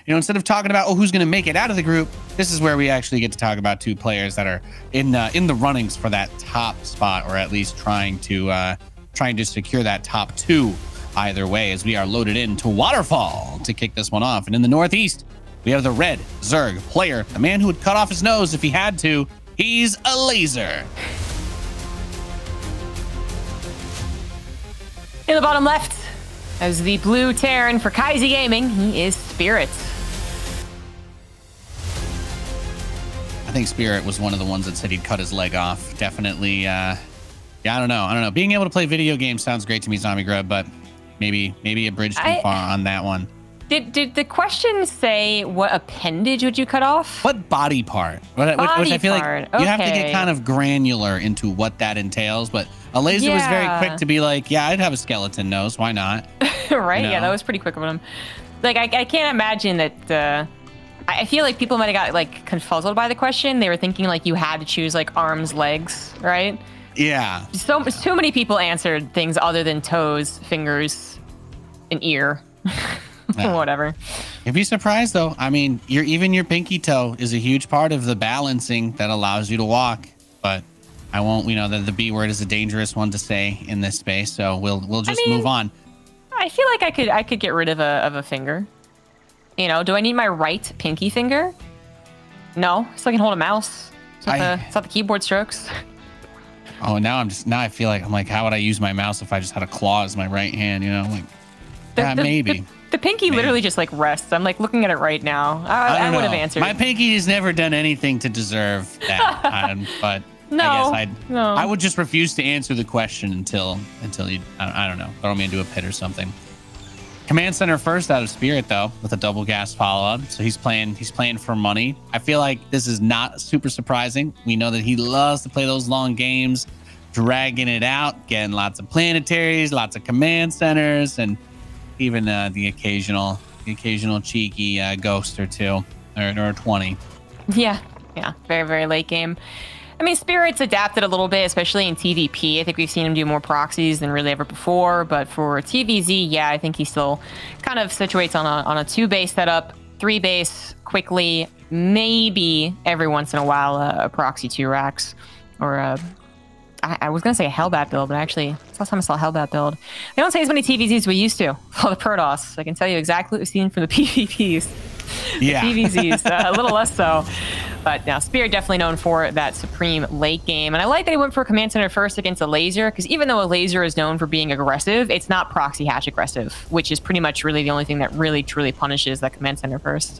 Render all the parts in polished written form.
instead of talking about who's going to make it out of the group, this is where we actually get to talk about two players that are in the runnings for that top spot, or at least trying to secure that top two either way, as we are loaded into Waterfall to kick this one off. And in the Northeast, we have the red Zerg player, the man who would cut off his nose if he had to. He's Elazer. In the bottom left, as the blue Terran for Kaiser Gaming, he is Spirit. I think Spirit was one of the ones that said he'd cut his leg off. Definitely, yeah, I don't know. Being able to play video games sounds great to me, Zombie Grub, but maybe a bridge too far on that one. Did the question say what appendage would you cut off? What body part? Which I feel like you have to get kind of granular into what that entails. But Elazer was very quick to be like, yeah, I'd have a skeleton nose. Why not? Right? Yeah, that was pretty quick of him. Like, I can't imagine that. I feel like people might have got like confuzzled by the question. They were thinking like you had to choose like arms, legs, right? Yeah. So too many people answered things other than toes, fingers, an ear. Whatever. You'd be surprised though. I mean, even your pinky toe is a huge part of the balancing that allows you to walk. But I won't. The B word is a dangerous one to say in this space, so we'll just move on. I feel like I could get rid of a finger. Do I need my right pinky finger? No, so I can hold a mouse. It's not the keyboard strokes. Oh, now I feel like how would I use my mouse if I just had a claw as my right hand? Maybe. The pinky literally just like rests. I'm like looking at it right now. I would have answered. My pinky has never done anything to deserve that. But no, I guess I would just refuse to answer the question until you, I don't know, throw me into a pit or something. Command Center first out of Spirit though, with a double gas follow-up. So he's playing for money. I feel like this is not super surprising. We know that he loves to play those long games, dragging it out, getting lots of planetaries, lots of command centers, and even the occasional cheeky ghost or two or 20. Yeah, very, very late game. I mean, Spirit's adapted a little bit, especially in TVP. I think we've seen him do more proxies than really ever before. But for TVZ, yeah, I think he still kind of situates on a 2-base setup, 3-base quickly, maybe every once in a while a proxy 2 racks, or I was going to say a Hellbat build, but actually, it's the last time I saw a Hellbat build. They don't say as many TVZs as we used to for the Protoss. I can tell you exactly what we've seen from the PvPs. Yeah. The TVZs, a little less so. But now, Spirit definitely known for that supreme late game. And I like that he went for Command Center first against Elazer, because even though Elazer is known for being aggressive, it's not proxy hatch aggressive, which is pretty much really the only thing that really, truly punishes that Command Center first.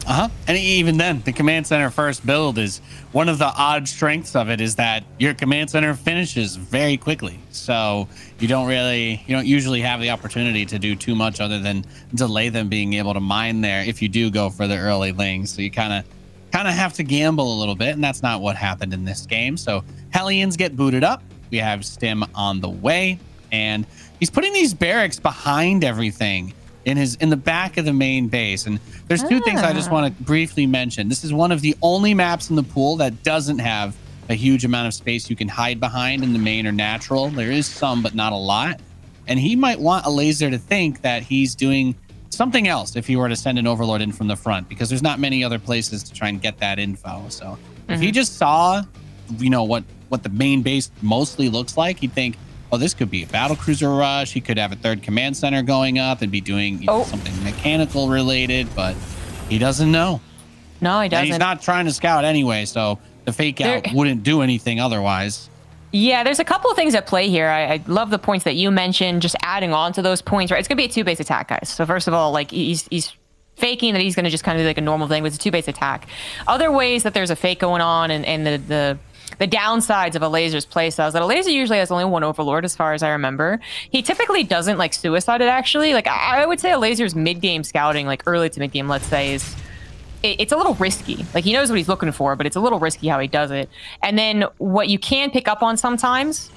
And even then, the Command Center first build is one of the odd strengths of it is that your Command Center finishes very quickly. So you don't usually have the opportunity to do too much other than delay them being able to mine there if you do go for the early lings. So you kind of have to gamble a little bit, and that's not what happened in this game. So Hellions get booted up. We have Stim on the way, and he's putting these barracks behind everything in the back of the main base. And there's two things I just want to briefly mention. This is one of the only maps in the pool that doesn't have a huge amount of space you can hide behind in the main or natural. There is some, but not a lot. And he might want Elazer to think that he's doing something else if he were to send an Overlord in from the front, because there's not many other places to try and get that info. So if he just saw, what the main base mostly looks like, he'd think, oh, this could be a battlecruiser rush. He could have a 3rd command center going up and be doing something mechanical related, but he doesn't know. No, he doesn't. And he's not trying to scout anyway, so the fake out wouldn't do anything otherwise. Yeah, there's a couple of things at play here. I love the points that you mentioned, just adding on to those points, right? It's going to be a 2-base attack, guys. So first of all, like he's faking that he's going to just kind of do like a normal thing, but it's a 2-base attack. Other ways that there's a fake going on, and the downsides of Elazer's playstyle is that Elazer usually has only one Overlord, as far as I remember. He typically doesn't like suicide it, actually. Like, I would say Elazer's mid-game scouting, like early to mid-game, let's say, it's a little risky. Like, he knows what he's looking for, but it's a little risky how he does it. And then what you can pick up on sometimes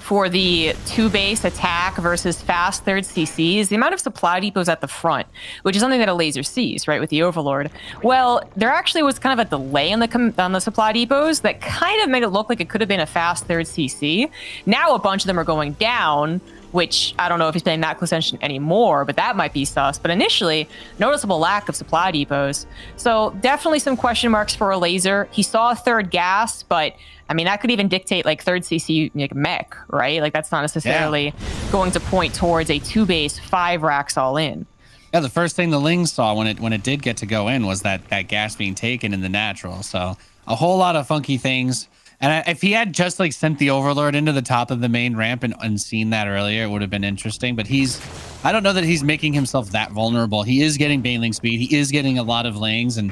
for the 2-base attack versus fast 3rd CC is the amount of supply depots at the front, which is something that Elazer sees, right, with the Overlord. Well, there actually was kind of a delay on the supply depots that kind of made it look like it could have been a fast 3rd CC. Now a bunch of them are going down, which I don't know if he's paying that close attention anymore, but that might be sus. But initially, noticeable lack of supply depots. So definitely some question marks for Elazer. He saw a third gas, but I mean, that could even dictate like third CC like, mech, right? Like that's not necessarily going to point towards a 2-base 5 racks all in. Yeah, the first thing the Lings saw when it did get to go in was that gas being taken in the natural. So a whole lot of funky things. And if he had just like sent the Overlord into the top of the main ramp and seen that earlier, it would have been interesting. But I don't know that he's making himself that vulnerable. He is getting Baneling speed. He is getting a lot of Lings, and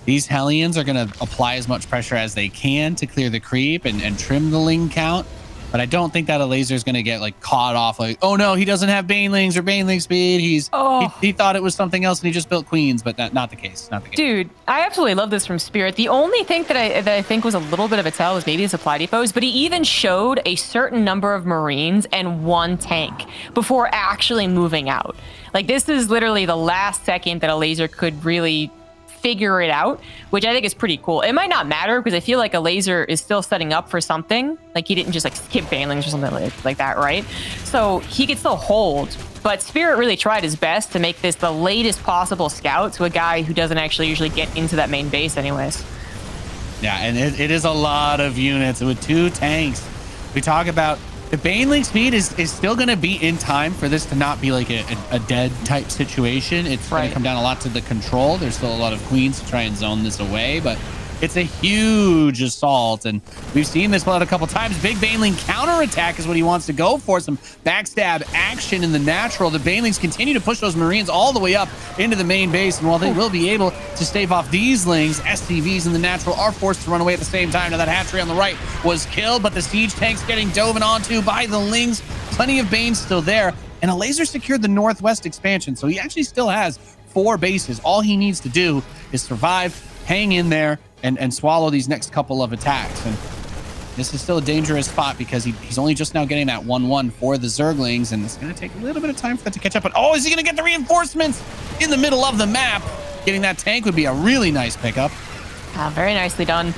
these Hellions are going to apply as much pressure as they can to clear the creep and trim the Ling count. But I don't think that Elazer is going to get like caught off like, oh no, he doesn't have Banelings or Baneling speed. He thought it was something else and he just built Queens, but not the case. Not the case. Dude, I absolutely love this from Spirit. The only thing that I think was a little bit of a tell was maybe the supply depots, but he even showed a certain number of Marines and 1 tank before actually moving out. Like this is literally the last second that Elazer could really figure it out, which I think is pretty cool. It might not matter because I feel like Elazer is still setting up for something. Like he didn't just like skip Banelings or something like that, right? So he could still hold, but Spirit really tried his best to make this the latest possible scout to a guy who doesn't actually usually get into that main base anyways. Yeah, and it is a lot of units with 2 tanks. We talk about the Baneling speed is still going to be in time for this to not be like a dead type situation. It's going to come down a lot to the control. There's still a lot of Queens to try and zone this away, but it's a huge assault, and we've seen this play out a couple times. Big Baneling counterattack is what he wants to go for. Some backstab action in the natural. The Banelings continue to push those Marines all the way up into the main base, and while they will be able to stave off these Lings, SCVs in the natural are forced to run away at the same time. Now that hatchery on the right was killed, but the siege tank's getting dove onto by the Lings. Plenty of Banes still there, and Elazer secured the northwest expansion, so he actually still has 4 bases. All he needs to do is survive, hang in there, and swallow these next couple of attacks. And this is still a dangerous spot because he's only just now getting that 1-1 for the Zerglings, and it's going to take a little bit of time for that to catch up. But oh, is he going to get the reinforcements in the middle of the map? Getting that tank would be a really nice pickup. Very nicely done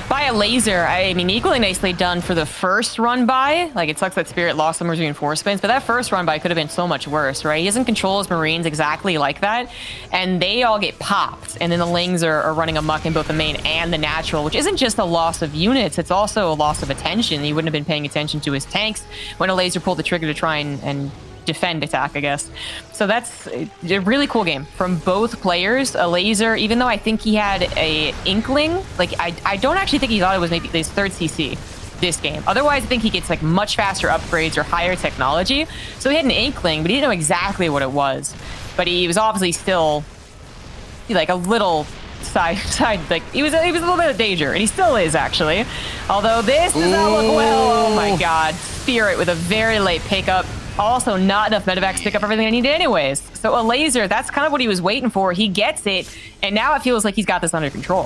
by Elazer. I mean, equally nicely done for the first run by. Like, it sucks that Spirit lost some of his reinforcements, but that first run by could have been so much worse, right? He doesn't control his Marines exactly like that, and they all get popped, and then the Lings are running amok in both the main and the natural, which isn't just a loss of units, it's also a loss of attention. He wouldn't have been paying attention to his tanks when Elazer pulled the trigger to try and defend attack, I guess. So that's a really cool game from both players. Elazer, even though I think he had a inkling, like I don't actually think he thought it was maybe his 3rd CC this game. Otherwise, I think he gets like much faster upgrades or higher technology. So he had an inkling, but he didn't know exactly what it was. But he was obviously still like a little side like he was a little bit of danger, and he still is actually. Although this does not look well. Oh my god. Spirit with a very late pickup. Also, not enough medevacs to pick up everything I needed anyways. So Elazer, that's kind of what he was waiting for. He gets it, and now it feels like he's got this under control.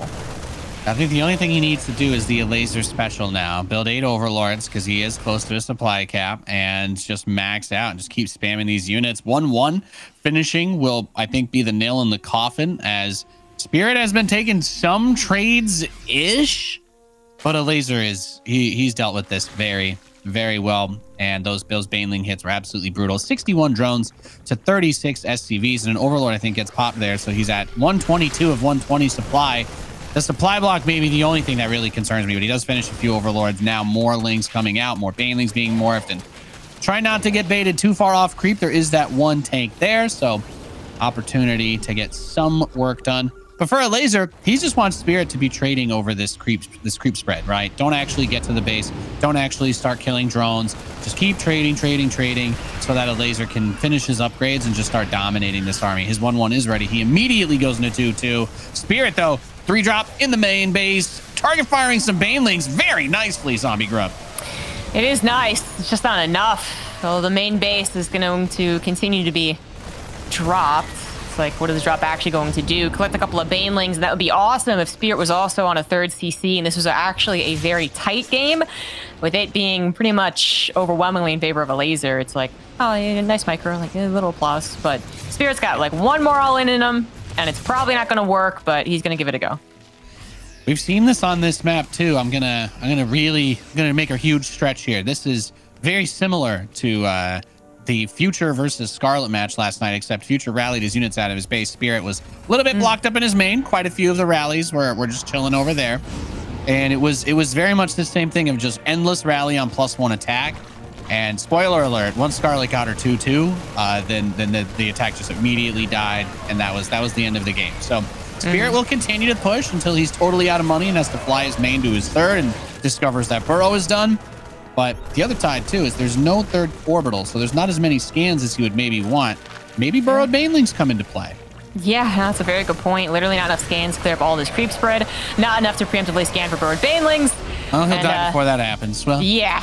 I think the only thing he needs to do is the Elazer special now. Build 8 Overlords, because he is close to a supply cap, and just max out and just keep spamming these units. 1-1 finishing will, I think, be the nail in the coffin, as Spirit has been taking some trades-ish, but Elazer he's dealt with this very, very well, and those Baneling hits were absolutely brutal. 61 drones to 36 SCVs, and an Overlord I think gets popped there, so he's at 122 of 120 supply. The supply block may be the only thing that really concerns me, but he does finish a few Overlords. Now more Lings coming out, more Banelings being morphed, and try not to get baited too far off creep. There is that 1 tank there, so opportunity to get some work done. But for Elazer, he just wants Spirit to be trading over this creep spread, right? Don't actually get to the base. Don't actually start killing drones. Just keep trading, so that Elazer can finish his upgrades and just start dominating this army. His 1-1 is ready. He immediately goes into 2-2. Spirit, though, 3-drop in the main base. Target firing some Banelings very nicely, Zombie Grub. It is nice. It's just not enough. So the main base is going to continue to be dropped. It's like, what is the drop actually going to do? Collect a couple of Banelings, and that would be awesome if Spirit was also on a 3rd CC, and this was actually a very tight game, with it being pretty much overwhelmingly in favor of Elazer. It's like, oh, yeah, nice micro, like a little applause, but Spirit's got like 1 more all-in him, and it's probably not going to work, but he's going to give it a go. We've seen this on this map too. I'm gonna make a huge stretch here. This is very similar to the Future versus Scarlet match last night, except Future rallied his units out of his base. Spirit was a little bit blocked up in his main. Quite a few of the rallies were just chilling over there. And it was very much the same thing of just endless rally on +1 attack. And spoiler alert, once Scarlet got her 2-2, then the attack just immediately died, and that was the end of the game. So Spirit will continue to push until he's totally out of money and has to fly his main to his third and discovers that Burrow is done. But the other side too is there's no third orbital, so there's not as many scans as you would maybe want. Maybe burrowed banelings come into play. Yeah, that's a very good point. Literally not enough scans to clear up all this creep spread. Not enough to preemptively scan for burrowed banelings. Oh, he'll die before that happens. Well, yeah.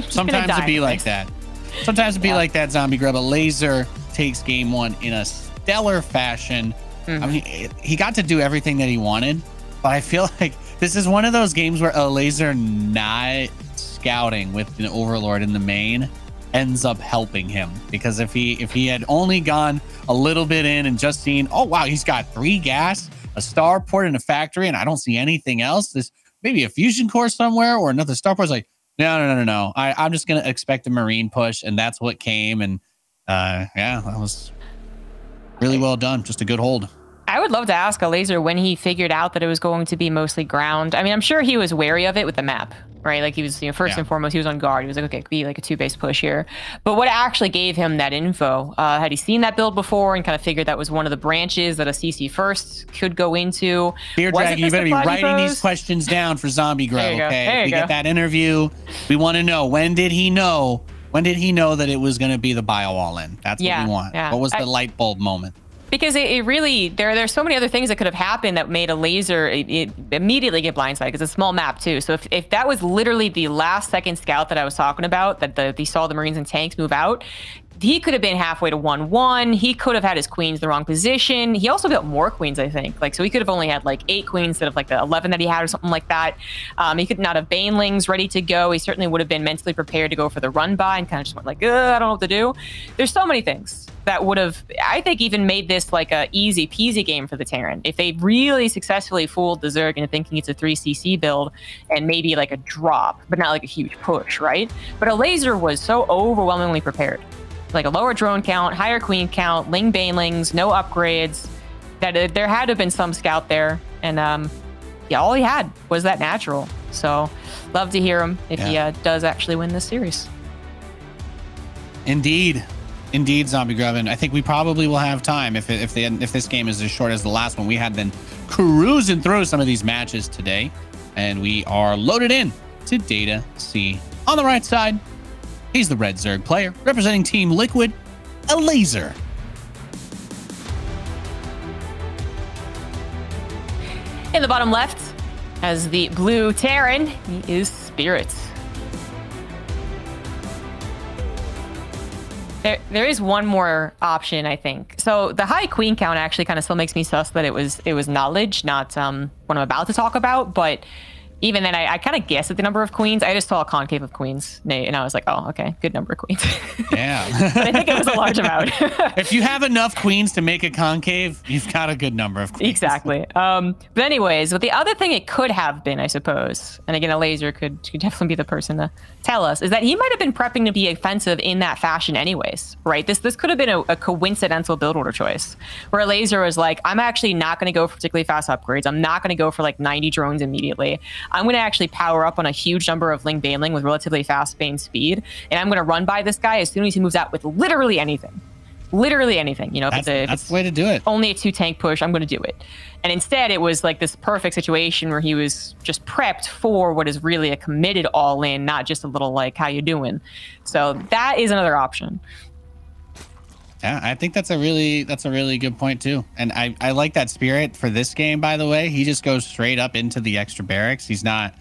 Sometimes it'd be like that. Sometimes it'd be like that, Zombie Grub. Elazer takes game one in a stellar fashion. I mean, he got to do everything that he wanted, but I feel like this is one of those games where Elazer not scouting with an Overlord in the main ends up helping him, because if he had only gone a little bit in and just seen, oh wow, he's got 3 gas, a starport, and a factory, and I don't see anything else. This maybe a fusion core somewhere or another starport. Like no. I'm just gonna expect a marine push, and that's what came. And yeah, that was really well done. Just a good hold. I would love to ask Elazer when he figured out that it was going to be mostly ground. I mean, I'm sure he was wary of it with the map, right? Like he was, first and foremost, he was on guard. He was like, okay, it could be like a 2-base push here. But what actually gave him that info? Had he seen that build before and kind of figured that was one of the branches that a CC first could go into? Beer Dragon, you better be writing these questions down for Zombie Grow, okay? If we get that interview, we want to know, when did he know that it was going to be the bio all-in? That's what we want. What was the light bulb moment? Because it really, there's so many other things that could have happened that made Elazer immediately get blindsided, because it's a small map too. So if that was literally the last second scout that I was talking about, that he saw the Marines and tanks move out, he could have been halfway to 1-1. He could have had his queens in the wrong position. He also built more queens, I think. Like, so he could have only had like 8 queens instead of like the 11 that he had or something like that. He could not have banelings ready to go. He certainly would have been mentally prepared to go for the run by and kind of just went like, I don't know what to do. There's so many things that would have, I think, even made this like a easy peasy game for the Terran. If they really successfully fooled the Zerg into thinking it's a 3cc build and maybe like a drop, but not like a huge push, right? But Elazer was so overwhelmingly prepared. Like a lower drone count, higher queen count, Ling banelings, no upgrades, that there had to have been some scout there. And yeah, all he had was that natural. So love to hear him if he does actually win this series. Indeed, Zombie Grubbin. I think we probably will have time if this game is as short as the last one we had, then cruising through some of these matches today. And we are loaded in to Data C. On the right side, he's the Red Zerg player, representing Team Liquid, Elazer. In the bottom left, as the blue Terran, he is Spirit. There is one more option, I think. So the high queen count actually kind of still makes me sus that it was knowledge, not what I'm about to talk about. But even then, I kind of guessed at the number of queens. I just saw a concave of queens, and I was like, oh, okay, good number of queens. Yeah. But I think it was a large amount. If you have enough queens to make a concave, you've got a good number of queens. Exactly. But anyways, but the other thing it could have been, I suppose, and again, Elazer could definitely be the person to tell us, is that he might have been prepping to be offensive in that fashion anyways, right? This could have been a coincidental build order choice, where Elazer was like, I'm actually not going to go for particularly fast upgrades. I'm not going to go for like 90 drones immediately. I'm going to actually power up on a huge number of Ling Baneling with relatively fast bane speed, and I'm going to run by this guy as soon as he moves out with literally anything. Literally anything, That's the way to do it. Only a 2-tank push, I'm going to do it. And instead, it was like this perfect situation where he was just prepped for what is really a committed all-in, not just a little like, how you doing? So that is another option. Yeah, I think that's a really good point too. And I like that Spirit for this game, by the way. He just goes straight up into the extra barracks. He's not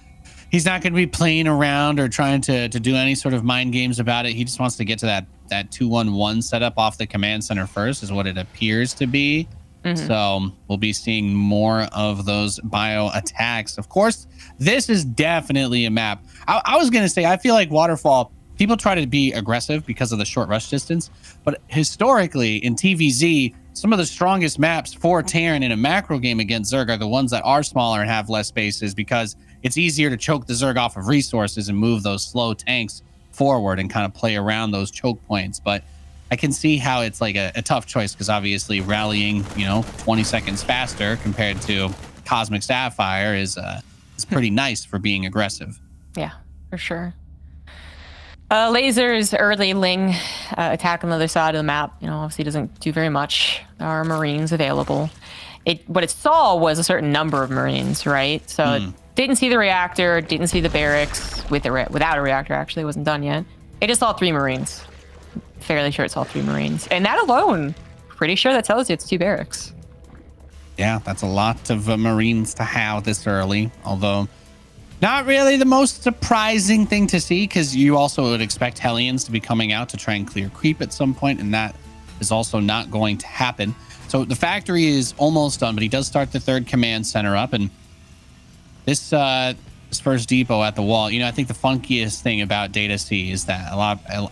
going to be playing around or trying to do any sort of mind games about it. He just wants to get to that 2-1-1 setup off the command center first, is what it appears to be. So we'll be seeing more of those bio attacks. Of course, this is definitely a map. I was going to say, I feel like Waterfall, people try to be aggressive because of the short rush distance, but historically in TVZ, some of the strongest maps for Terran in a macro game against Zerg are the ones that are smaller and have less spaces, because it's easier to choke the Zerg off of resources and move those slow tanks forward and kind of play around those choke points. But I can see how it's like a tough choice, because obviously rallying, 20 seconds faster compared to Cosmic Sapphire is pretty nice for being aggressive. Yeah, for sure. Lazer's early Ling attack on the other side of the map, obviously doesn't do very much. There are Marines available. What it saw was a certain number of Marines, right? So it didn't see the reactor, didn't see the barracks without a reactor. Actually, it wasn't done yet. It just saw 3 Marines. Fairly sure it saw 3 Marines, and that alone, pretty sure that tells you it's 2 barracks. Yeah, that's a lot of Marines to have this early, although not really the most surprising thing to see, because you also would expect Hellions to be coming out to try and clear creep at some point, and that is also not going to happen. So the factory is almost done, but he does start the 3rd command center up, and this first depot at the wall, I think the funkiest thing about Data C is that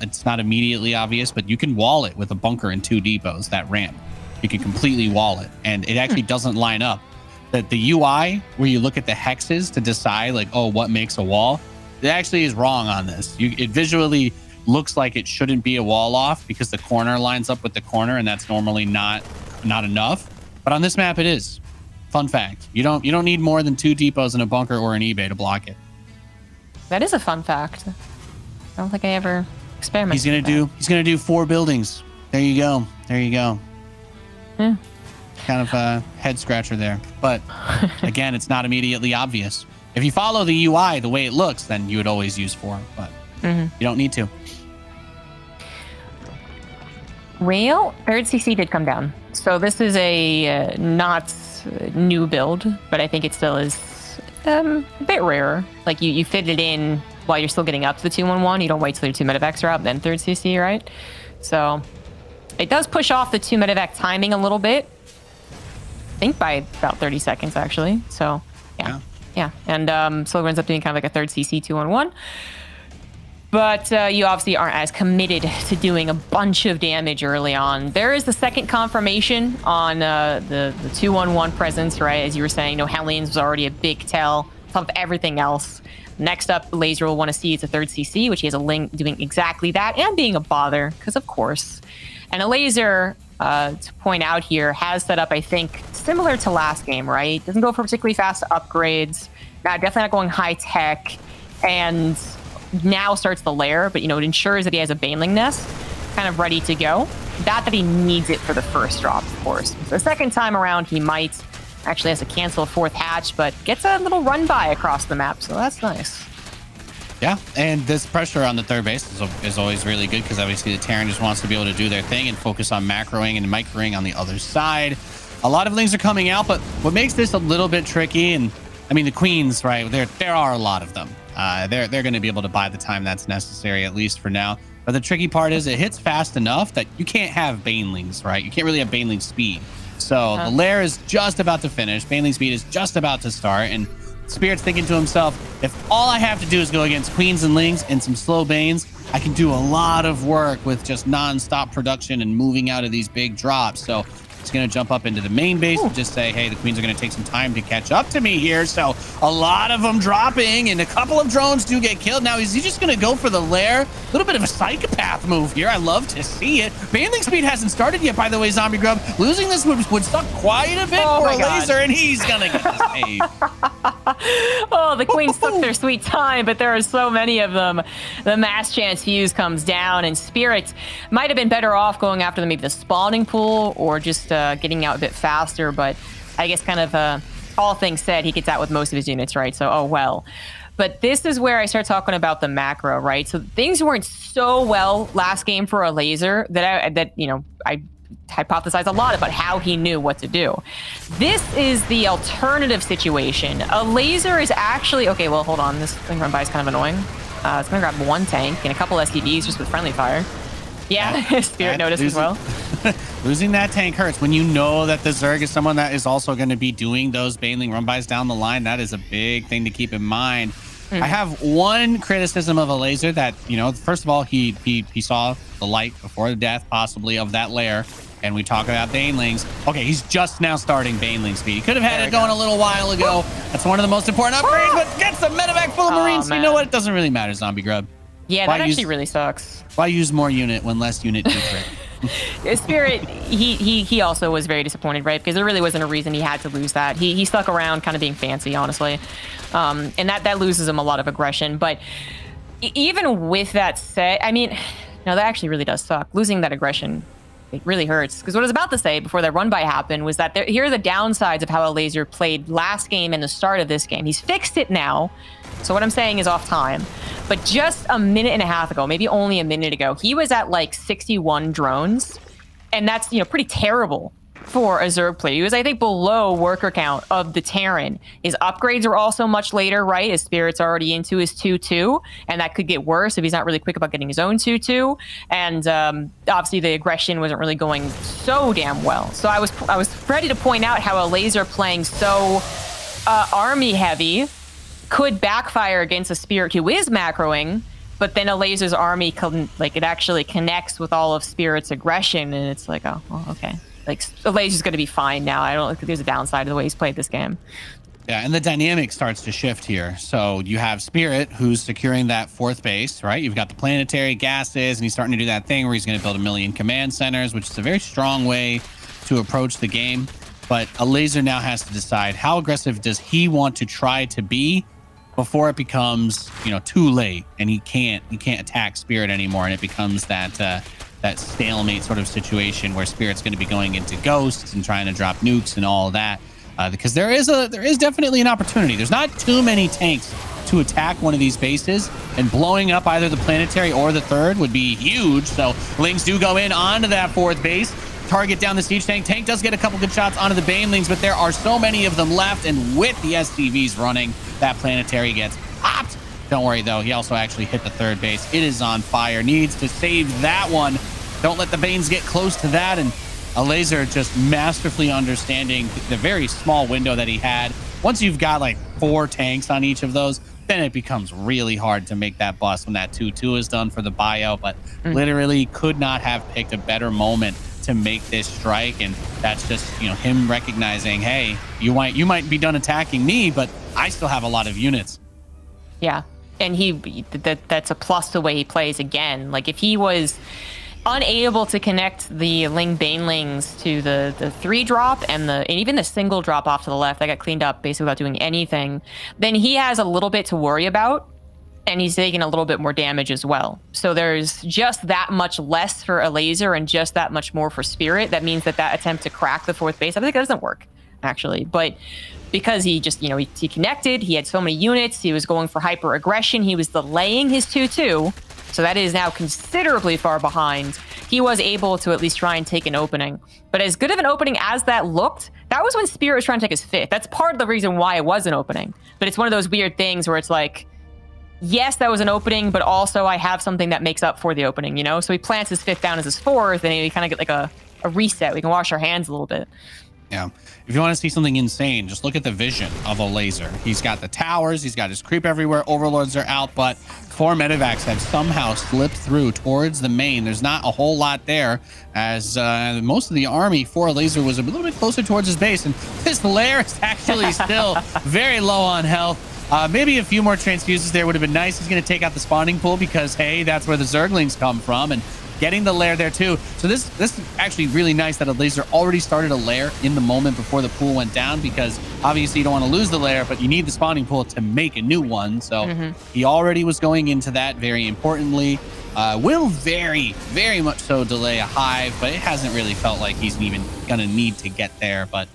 it's not immediately obvious, but you can wall it with a bunker and 2 depots, that ramp. You can completely wall it, and it actually doesn't line up. That the UI, where you look at the hexes to decide like, oh, what makes a wall, it actually is wrong on this. It visually looks like it shouldn't be a wall off because the corner lines up with the corner, and that's normally not enough. But on this map, it is. Fun fact: you don't need more than 2 depots in a bunker or an eBay to block it. That is a fun fact. I don't think I ever experimented. He's gonna do 4 buildings. There you go. Yeah. Kind of a head scratcher there, but again, it's not immediately obvious. If you follow the UI the way it looks, then you would always use 4, but you don't need to. Rail 3rd CC did come down, so this is a not new build, but I think it still is a bit rarer. Like you fit it in while you're still getting up to the 211. You don't wait till your 2 medevacs are out, then 3rd CC, right? So it does push off the 2 medevac timing a little bit. I think by about 30 seconds, actually. So, yeah. And so it ends up being kind of like a 3rd CC 2-on-1. But you obviously aren't as committed to doing a bunch of damage early on. There is the 2nd confirmation on the 2-on-1 presence, right? As you were saying, Hellions was already a big tell. Top of everything else. Next up, Elazer will want to see it's a 3rd CC, which he has a Ling doing exactly that and being a bother, because of course. And Elazer, to point out here, has set up, I think, similar to last game, right? Doesn't go for particularly fast upgrades. Definitely not going high tech. And now starts the lair, but, it ensures that he has a Baneling nest kind of ready to go. Not that he needs it for the first drop, of course. So the 2nd time around, he might actually has to cancel a 4th hatch, but gets a little run by across the map, so that's nice. Yeah, and this pressure on the 3rd base is always really good, because obviously the Terran just wants to be able to do their thing and focus on macroing and microing on the other side. A lot of things are coming out, but what makes this a little bit tricky, and I mean the Queens, right? There are a lot of them. They're going to be able to buy the time that's necessary, at least for now. But the tricky part is it hits fast enough that you can't have Banelings, right? You can't really have Baneling speed. So the lair is just about to finish. Baneling speed is just about to start, and Spirit's thinking to himself, if all I have to do is go against Queens and Lings and some slow Banes, I can do a lot of work with just non-stop production and moving out of these big drops. So he's going to jump up into the main base and just say, hey, the Queens are going to take some time to catch up to me here. So a lot of them dropping, and a couple of drones do get killed. Now, is he just going to go for the lair? A little bit of a psychopath move here. I love to see it. Baneling speed hasn't started yet, by the way, Zombie Grub. Losing this would suck quite a bit for Elazer, and he's going to get this save. Oh, the Queens took their sweet time, but there are so many of them. The mass chance fuse comes down, and Spirit might have been better off going after maybe the spawning pool or just getting out a bit faster, but I guess kind of all things said, he gets out with most of his units, right? So, oh well. But this is where I start talking about the macro, right? So things weren't so well last game for Elazer that I hypothesize a lot about how he knew what to do. This is the alternative situation. Elazer is actually okay. Well, hold on. This thing run by is kind of annoying. It's gonna grab 1 tank and a couple STVs just with friendly fire. Yeah, Spirit noticed as well. Losing that tank hurts when you know that the Zerg is someone that is also going to be doing those Baneling run-bys down the line. That is a big thing to keep in mind. I have one criticism of Elazer that, first of all, he saw the light before the death, possibly, of that lair. And we talk about Banelings. Okay, he's just now starting Baneling speed. He could have had it going a little while ago. That's one of the most important upgrades, but gets the medevac full of Marines. So you know what? It doesn't really matter, Zombie Grub. Yeah, that actually really sucks. Why use more unit when less unit do trick? Spirit, he also was very disappointed, right? Because there really wasn't a reason he had to lose that. He stuck around kind of being fancy, honestly. And that loses him a lot of aggression. But even with that said, I mean, no, that actually really does suck. Losing that aggression, it really hurts. Because what I was about to say before that run by happened was that here are the downsides of how Elazer played last game and the start of this game. He's fixed it now. So what I'm saying is off time. But just a minute and a half ago, maybe only a minute ago, he was at like 61 drones. And that's, you know, pretty terrible for a Zerg player. He was, I think, below worker count of the Terran. His upgrades are also much later, right? His Spirit's already into his 2-2, and that could get worse if he's not really quick about getting his own 2-2. And obviously the aggression wasn't really going so damn well. So I was ready to point out how Elazer playing so army heavy could backfire against a Spirit who is macroing, but then Elazer's army it actually connects with all of Spirit's aggression, and it's like, oh, well, okay. Like, Elazer's going to be fine now. I don't think there's a downside to the way he's played this game. Yeah, and the dynamic starts to shift here. So you have Spirit, who's securing that 4th base, right? You've got the planetary gases, and he's starting to do that thing where he's going to build 1 million command centers, which is a very strong way to approach the game. But Elazer now has to decide, how aggressive does he want to try to be before it becomes, you know, too late, and he can't attack Spirit anymore, and it becomes that stalemate sort of situation where Spirit's going to be going into ghosts and trying to drop nukes and all of that, because there is definitely an opportunity. There's not too many tanks to attack one of these bases, and blowing up either the planetary or the 3rd would be huge. So Lings do go in onto that 4th base, target down the siege tank. Tank does get a couple good shots onto the Banelings, but there are so many of them left, and with the SCVs running, that planetary gets popped. Don't worry, though. He also actually hit the 3rd base. It is on fire. Needs to save that one. Don't let the Banes get close to that. And Elazer just masterfully understanding the very small window that he had. Once you've got like 4 tanks on each of those, then it becomes really hard to make that bust when that 2-2 is done for the bio. But literally could not have picked a better moment to make this strike. And that's just, you know, him recognizing, hey, you might be done attacking me, but I still have a lot of units. Yeah. And that's a plus the way he plays again. Like, if he was unable to connect the Ling Banelings to the 3-drop and even the single drop off to the left that got cleaned up basically without doing anything, then he has a little bit to worry about, and he's taking a little bit more damage as well. So there's just that much less for Elazer and just that much more for Spirit. That means that attempt to crack the 4th base, I think that doesn't work, actually. But because he just, you know, he connected, he had so many units, he was going for hyper aggression, he was delaying his 2-2, so that is now considerably far behind. He was able to at least try and take an opening. But as good of an opening as that looked, that was when Spirit was trying to take his 5th. That's part of the reason why it was an opening. But it's one of those weird things where it's like, yes, that was an opening, but also I have something that makes up for the opening, you know? So he plants his 5th down as his 4th, and he kind of get like a reset. We can wash our hands a little bit. Yeah. If you want to see something insane, just look at the vision of Elazer. He's got the towers, he's got his creep everywhere, overlords are out, but 4 medevacs have somehow slipped through towards the main. There's not a whole lot there, as most of the army for Elazer was a little bit closer towards his base, and his lair is actually still very low on health. Maybe a few more transfuses there would have been nice. He's going to take out the spawning pool because, hey, that's where the Zerglings come from, and getting the lair there too. So this is actually really nice that Elazer already started a lair in the moment before the pool went down, because obviously you don't want to lose the lair, but you need the spawning pool to make a new one. So he already was going into that, very importantly. Will very, very much so delay a hive, but it hasn't really felt like he's even going to need to get there. But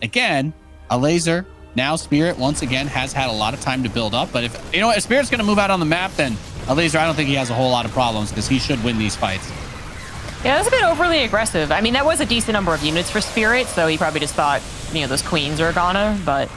again, Elazer, now Spirit, once again, has had a lot of time to build up. But if, you know what, if Spirit's going to move out on the map, then Elazer, I don't think he has a whole lot of problems, because he should win these fights. Yeah, that's a bit overly aggressive. I mean, that was a decent number of units for Spirit, so he probably just thought, you know, those queens are gonna. But,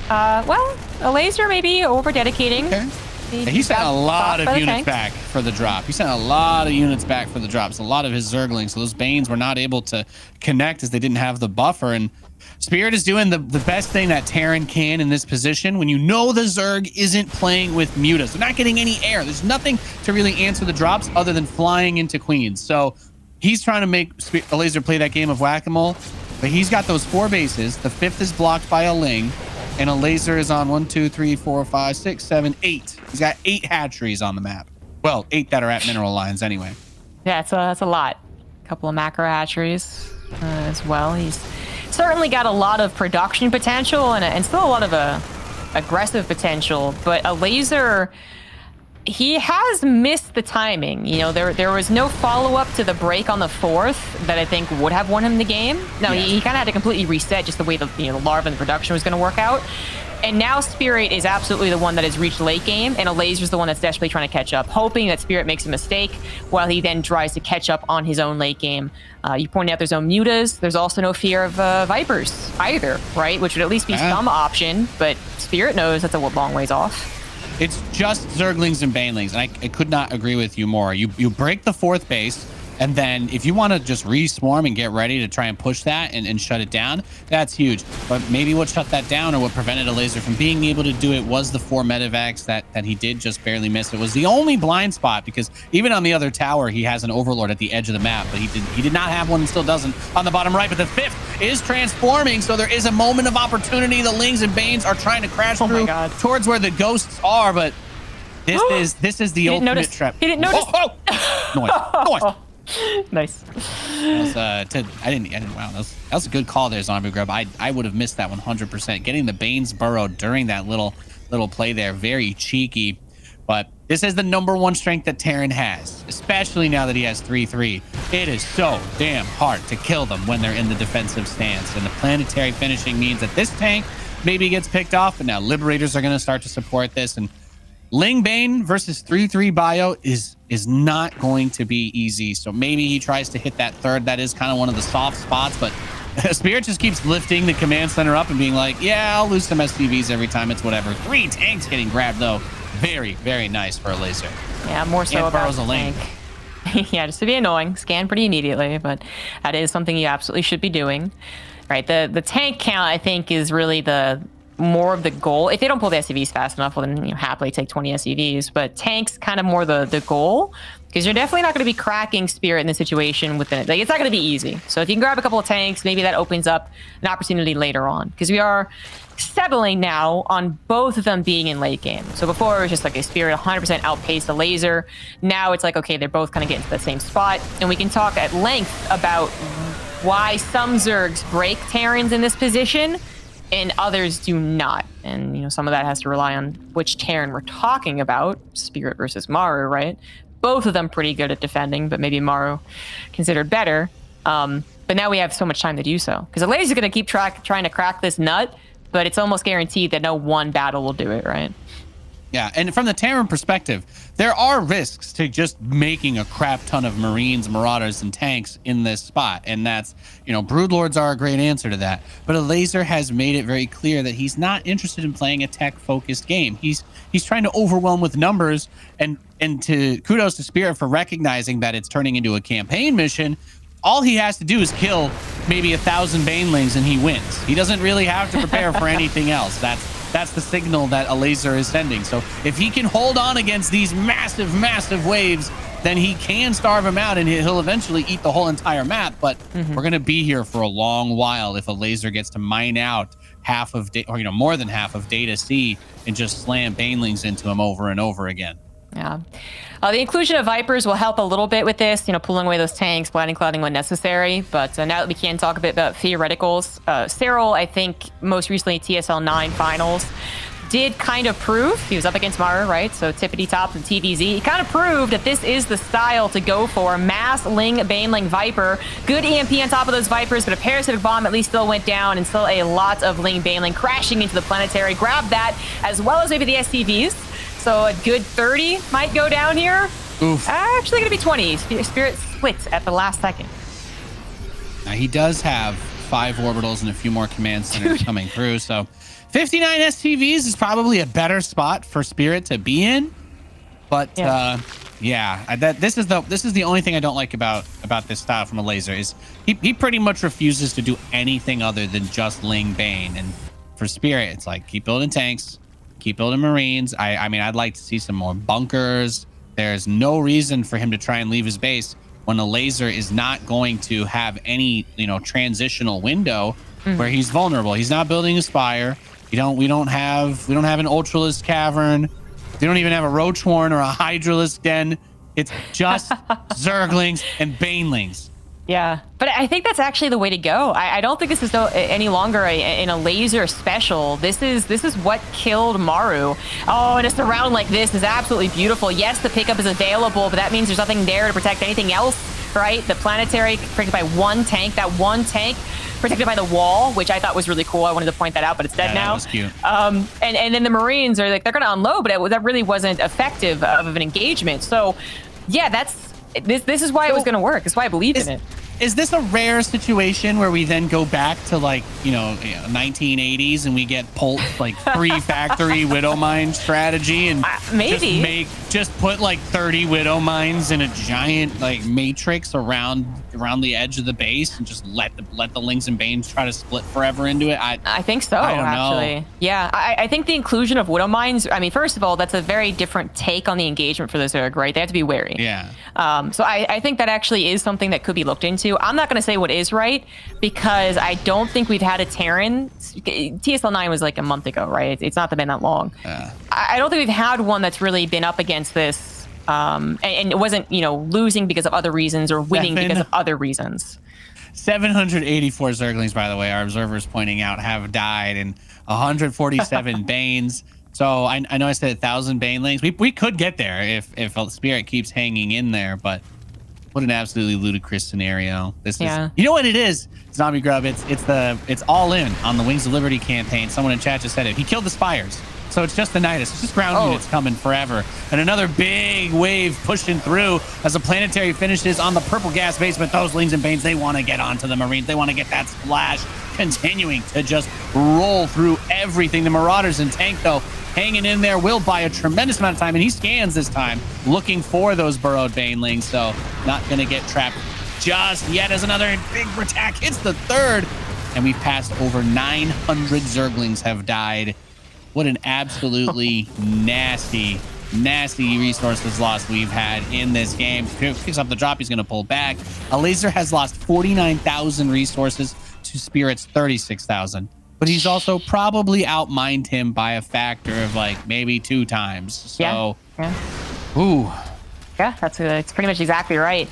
well, Elazer maybe over-dedicating. Okay. He sent a lot of units back for the drop. He sent a lot of units back for the drops. A lot of his Zerglings. So those Banes were not able to connect as they didn't have the buffer. And Spirit is doing the best thing that Terran can in this position when you know the Zerg isn't playing with mutas. They're not getting any air. There's nothing to really answer the drops other than flying into queens. So he's trying to make Elazer play that game of whack-a-mole, but he's got those 4 bases. The 5th is blocked by a Ling, and Elazer is on 1, 2, 3, 4, 5, 6, 7, 8. He's got 8 hatcheries on the map. Well, 8 that are at mineral lines anyway. Yeah, that's a lot. couple of macro hatcheries as well. He's certainly got a lot of production potential and still a lot of aggressive potential, but Elazer, he has missed the timing. You know, there was no follow-up to the break on the 4th that I think would have won him the game. No, he kind of had to completely reset just the way the larva and the production was going to work out. And now Spirit is absolutely the one that has reached late game, and Elazer's the one that's desperately trying to catch up, hoping that Spirit makes a mistake while he then tries to catch up on his own late game. You pointed out there's no mutas. There's also no fear of Vipers either, right? Which would at least be some option, but Spirit knows that's a long ways off. It's just Zerglings and Banelings, and I could not agree with you more. You break the 4th base, and then if you want to just re-swarm and get ready to try and push that and shut it down, that's huge. But maybe what shut that down or what prevented Elazer from being able to do it was the 4 medevacs that he did just barely miss. It was the only blind spot, because even on the other tower, he has an Overlord at the edge of the map, but he did not have one and still doesn't on the bottom right. But the 5th is transforming, so there is a moment of opportunity. The Lings and Banes are trying to crash through towards where the ghosts are, but this is the ultimate trap. He didn't notice. Noise. Nice. That was, wow, that was a good call there, Zombie Grub. I would have missed that 100%. Getting the Banes burrowed during that little play there, very cheeky. But this is the #1 strength that Terran has, especially now that he has 3/3. It is so damn hard to kill them when they're in the defensive stance. And the planetary finishing means that this tank maybe gets picked off, but now Liberators are going to start to support this. And Ling Bane versus 3/3 bio is not going to be easy. So maybe he tries to hit that 3rd. That is kind of one of the soft spots, but Spirit just keeps lifting the command center up and being like, yeah, I'll lose some SCVs every time. It's whatever. 3 tanks getting grabbed, though. Very, very nice for Elazer. Yeah, more so about the tank. Yeah, just to be annoying. Scan pretty immediately, but that is something you absolutely should be doing. Right, the tank count, I think, is really more of the goal. If they don't pull the SCVs fast enough, well, then happily take 20 SCVs. But tanks kind of more the goal, because you're definitely not going to be cracking Spirit in this situation within it. Like, it's not going to be easy. So if you can grab a couple of tanks, maybe that opens up an opportunity later on, because we are settling now on both of them being in late game. So before it was just like a Spirit 100% outpaced the Elazer. Now it's like, okay, they're both kind of getting to that same spot, and we can talk at length about why some Zergs break Terrans in this position and others do not. And, some of that has to rely on which Terran we're talking about. Spirit versus Maru, right? Both of them pretty good at defending, but maybe Maru considered better. But now we have so much time to do so. Because Elazer is going to keep trying to crack this nut, but it's almost guaranteed that no one battle will do it, right? Yeah, and from the Terran perspective, there are risks to just making a crap ton of Marines, Marauders, and tanks in this spot. And that's, Broodlords are a great answer to that. But Elazer has made it very clear that he's not interested in playing a tech-focused game. He's trying to overwhelm with numbers, and to kudos to Spirit for recognizing that it's turning into a campaign mission. All he has to do is kill maybe 1,000 Banelings and he wins. He doesn't really have to prepare for anything else. That's the signal that Elazer is sending. So if he can hold on against these massive, massive waves, then he can starve him out and he'll eventually eat the whole entire map. But we're going to be here for a long while if Elazer gets to mine out half of, more than half of Data C and just slam Banelings into him over and over again. Yeah. The inclusion of Vipers will help a little bit with this, pulling away those tanks, blinding clouding when necessary. But now that we can talk a bit about theoreticals, Cyril, I think most recently TSL 9 finals, did kind of prove, he was up against Maru, right? So tippity top and TVZ. He kind of proved that this is the style to go for. Mass Ling, Baneling, Viper. Good EMP on top of those Vipers, but a parasitic bomb at least still went down, and still a lot of Ling, Baneling crashing into the planetary. Grab that, as well as maybe the SCVs. So a good 30 might go down here. Oof. Actually going to be 20. Spirit splits at the last second. Now he does have 5 orbitals and a few more command centers coming through. So 59 SCVs is probably a better spot for Spirit to be in. But this is the only thing I don't like about this style from Elazer is he pretty much refuses to do anything other than just Ling Bane. And for Spirit, it's like keep building tanks. Keep building Marines. I mean, I'd like to see some more bunkers. There's no reason for him to try and leave his base when Elazer is not going to have any, transitional window where he's vulnerable. He's not building a spire. We don't have an Ultralisk cavern. They don't even have a Roachhorn or a Hydralisk den. It's just Zerglings and Banelings. Yeah, but I think that's actually the way to go. I don't think this is any longer an Elazer special. This is what killed Maru. Oh, and a surround like this is absolutely beautiful. Yes, the pickup is available, but that means there's nothing there to protect anything else, right? The planetary protected by one tank. That one tank protected by the wall, which I thought was really cool. I wanted to point that out, but it's dead now. That was cute. And then the Marines are like, they're going to unload, but that really wasn't effective of an engagement. So, yeah, this is why it was going to work. That's why I believed in it. Is this a rare situation where we then go back to like, 1980s and we get Pult like 3 factory Widow Mine strategy and maybe just put like 30 Widow Mines in a giant like matrix around the edge of the base and just let the Lings and Banes try to split forever into it? I think so, I don't actually. know. Yeah, I think the inclusion of Widow Mines, I mean, first of all, that's a very different take on the engagement for the Zerg, right? They have to be wary. Yeah. So I think that actually is something that could be looked into. I'm not going to say what is right because I don't think we've had a Terran. TSL 9 was like a month ago, right? It's not been that long. I don't think we've had one that's really been up against this and it wasn't, losing because of other reasons or winning because of other reasons. 784 Zerglings, by the way, our observers pointing out, have died, and 147 Banes. So I know I said 1,000 Banelings. We could get there if Spirit keeps hanging in there, but what an absolutely ludicrous scenario. This is, you know what it is, Zombie Grub? It's all in on the Wings of Liberty campaign. Someone in chat just said it. He killed the Spires. So it's just the Nidus. It's just ground units coming forever. And another big wave pushing through as the planetary finishes on the purple gas base. But those Lings and Banes, they want to get onto the Marines. They want to get that splash, continuing to just roll through everything. The Marauders and tank, though, hanging in there, will buy a tremendous amount of time. And he scans this time, looking for those burrowed Banelings. So not going to get trapped just yet as another big attack hits the third. And we've passed over 900 Zerglings have died. What an absolutely nasty resources loss we've had in this game. Picks up the drop, he's going to pull back. Elazer has lost 49,000 resources to Spirit's 36,000. But he's also probably outmined him by a factor of like maybe 2 times. So, ooh. Yeah, that's pretty much exactly right.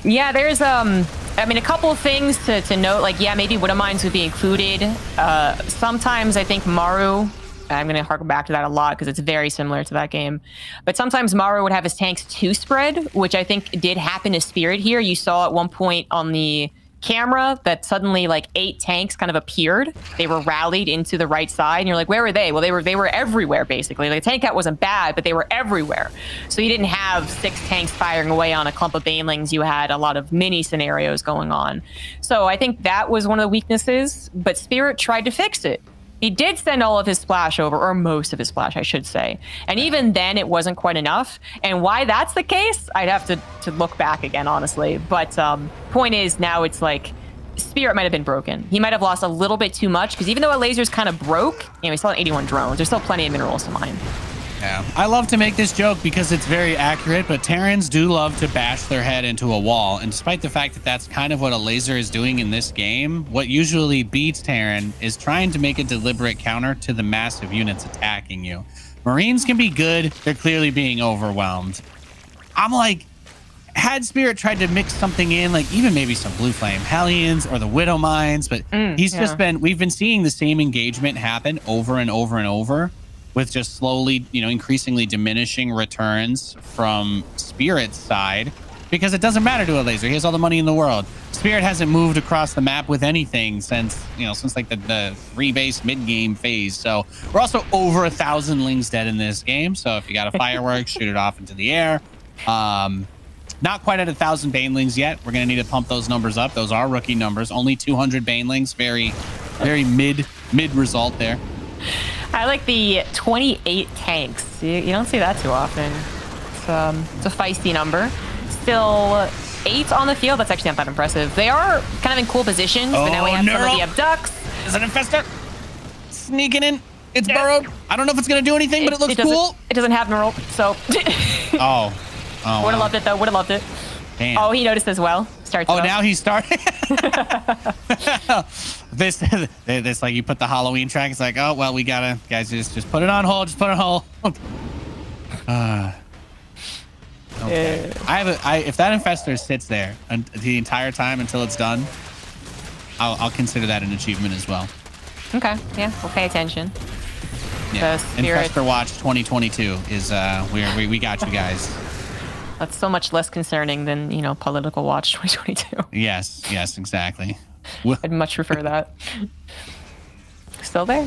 Yeah, there's I mean, a couple of things to note. Like, yeah, maybe Widow Mines would be included. Sometimes I think Maru, I'm going to harken back to that a lot because it's very similar to that game. But sometimes Maru would have his tanks 2 spread, which I think did happen to Spirit here. You saw at one point on the camera that suddenly like 8 tanks kind of appeared. They were rallied into the right side, and you're like, where were they? Well, they were everywhere, basically. Like, the tank count wasn't bad, but they were everywhere. So you didn't have 6 tanks firing away on a clump of Banelings. You had a lot of mini scenarios going on. So I think that was one of the weaknesses, but Spirit tried to fix it. He did send all of his splash over, or most of his splash, I should say. And even then, it wasn't quite enough. And why that's the case, I'd have to look back again, honestly. But point is, now it's like, Spirit might have been broken. He might have lost a little bit too much, because even though Elazer's kind of broke, we still have 81 drones. There's still plenty of minerals to mine. Yeah, I love to make this joke because it's very accurate, but Terrans do love to bash their head into a wall. And despite the fact that that's kind of what Elazer is doing in this game, what usually beats Terran is trying to make a deliberate counter to the massive units attacking you. Marines can be good. They're clearly being overwhelmed. I'm like, had Spirit tried to mix something in, like even maybe some Blue Flame Hellions or the Widow Mines, but we've been seeing the same engagement happen over and over and over, with just slowly, increasingly diminishing returns from Spirit's side, because it doesn't matter to Elazer. He has all the money in the world. Spirit hasn't moved across the map with anything since like the 3-base mid-game phase. So we're also over 1,000 Lings dead in this game. So if you got a firework, shoot it off into the air. Not quite at 1,000 Banelings yet. We're going to need to pump those numbers up. Those are rookie numbers. Only 200 Banelings. Very, very mid result there. I like the 28 tanks. You don't see that too often. It's a feisty number. Still 8 on the field. That's actually not that impressive. They are kind of in cool positions, but now we have some of the abducts. Is it an infester? Sneaking in. It's burrowed. I don't know if it's going to do anything, but it looks cool. It doesn't have neural, so. Oh, would have loved it, though. Would have loved it. Damn. Oh, he noticed as well. Starts now he's starting. this like you put the Halloween track. It's like, oh well, we gotta, guys, just put it on hold. Just put it on hold. Okay. If that infestor sits there the entire time until it's done, I'll consider that an achievement as well. Okay. Yeah, we'll pay attention. Yeah. Infestor Watch 2022 is we got you guys. That's so much less concerning than, you know, Political Watch 2022. Yes, exactly. I'd much prefer that. Still there.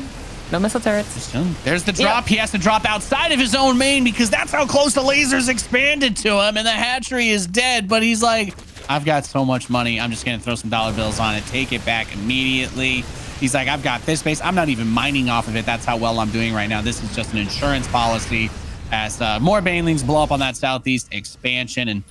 No missile turrets. There's the drop. Yep. He has to drop outside of his own main because that's how close the lasers expanded to him, and the hatchery is dead. But he's like, I've got so much money. I'm just going to throw some dollar bills on it, take it back immediately. He's like, I've got this base. I'm not even mining off of it. That's how well I'm doing right now. This is just an insurance policy. As more banelings blow up on that southeast expansion, and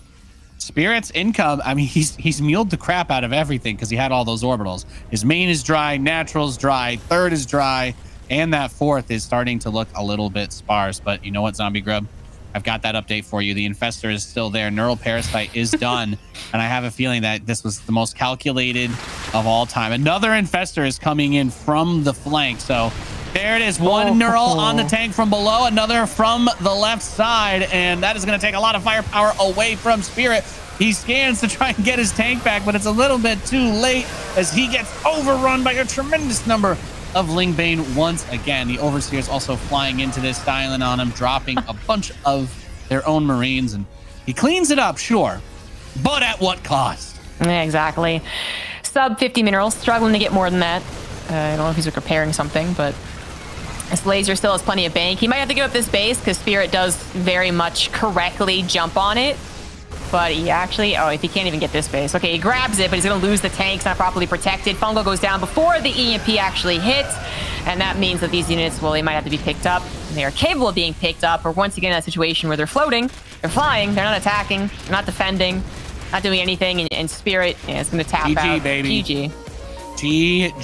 Spirit's income, I mean, he's muled the crap out of everything because he had all those orbitals. His main is dry, natural's dry, third is dry, and that fourth is starting to look a little bit sparse. But you know what, Zombie Grub? I've got that update for you. The infestor is still there. Neural Parasite is done. And I have a feeling that this was the most calculated of all time. Another infestor is coming in from the flank. So there it is. One neural on the tank from below, another from the left side. And that is going to take a lot of firepower away from Spirit. He scans to try and get his tank back, but it's a little bit too late as he gets overrun by a tremendous number of Lingbane once again. The Overseer's also flying into this, styling on him, dropping a bunch of their own Marines. And he cleans it up, sure, but at what cost? Yeah, exactly. Sub 50 minerals, struggling to get more than that. I don't know if he's repairing something, but this Laser still has plenty of bank. He might have to give up this base because Spirit does very much correctly jump on it. But he actually, if he can't even get this base. Okay, he grabs it, but he's going to lose the tanks, not properly protected. Fungal goes down before the EMP actually hits. And that means that these units, well, they might have to be picked up. They are capable of being picked up, or once again in that situation where they're floating, they're flying, they're not attacking, they're not defending, not doing anything. And Spirit is going to tap out. GG, baby. GG. GG.